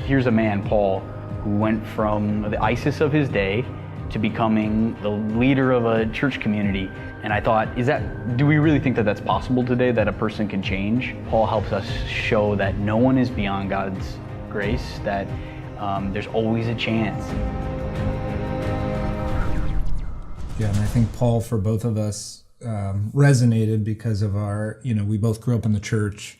here's a man, Paul, who went from the ISIS of his day to becoming the leader of a church community. And I thought, do we really think that that's possible today, that a person can change? Paul helps us show that no one is beyond God's grace, that there's always a chance. Yeah, and I think Paul, for both of us, resonated because of our, we both grew up in the church,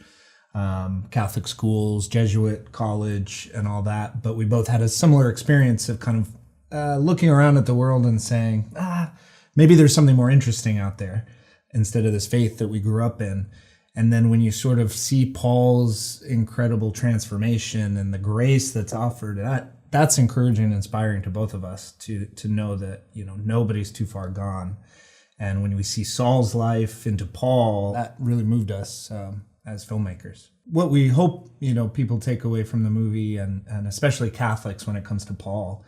Catholic schools, Jesuit college, and all that. But we both had a similar experience of kind of looking around at the world and saying, maybe there's something more interesting out there instead of this faith that we grew up in. And then when you sort of see Paul's incredible transformation and the grace that's offered, that's encouraging and inspiring to both of us to know that, nobody's too far gone. And when we see Saul's life into Paul, that really moved us as filmmakers. What we hope, people take away from the movie, and especially Catholics when it comes to Paul,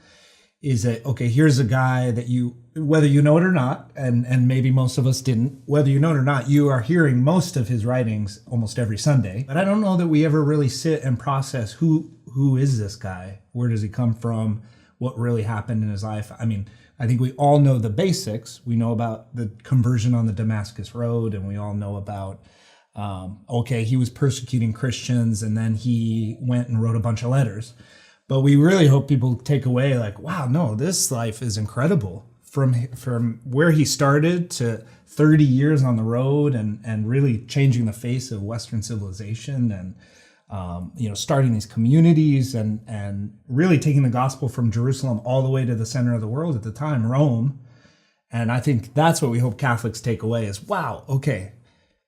is that, okay, here's a guy that whether you know it or not, and maybe most of us didn't, whether you know it or not, you are hearing most of his writings almost every Sunday. But I don't know that we ever really sit and process who is this guy? Where does he come from? What really happened in his life? I mean, I think we all know the basics. We know about the conversion on the Damascus Road, and we all know about, he was persecuting Christians, and then he went and wrote a bunch of letters. But we really hope people take away like, wow, no, this life is incredible. From where he started to 30 years on the road and really changing the face of Western civilization and, starting these communities and really taking the gospel from Jerusalem all the way to the center of the world at the time, Rome. And I think that's what we hope Catholics take away is, wow, okay,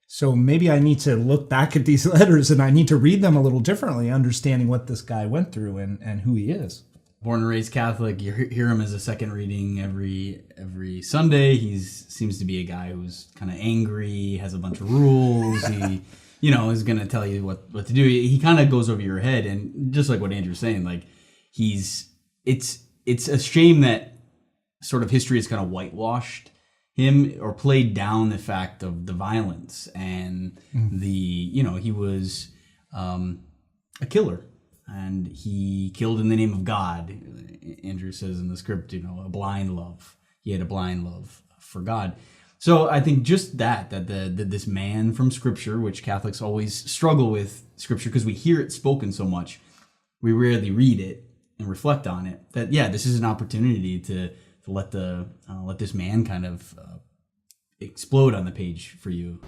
so maybe I need to look back at these letters and I need to read them a little differently, understanding what this guy went through and who he is. Born and raised Catholic, you hear him as a second reading every Sunday. He seems to be a guy who's kind of angry, has a bunch of rules. He, is going to tell you what to do. He kind of goes over your head, and just like what Andrew's saying, like it's a shame that sort of history has kind of whitewashed him or played down the fact of the violence and he was a killer. And he killed in the name of God. Andrew says in the script, a blind love. He had a blind love for God. So I think just that this man from Scripture, which Catholics always struggle with Scripture because we hear it spoken so much, we rarely read it and reflect on it. That this is an opportunity to let this man kind of explode on the page for you.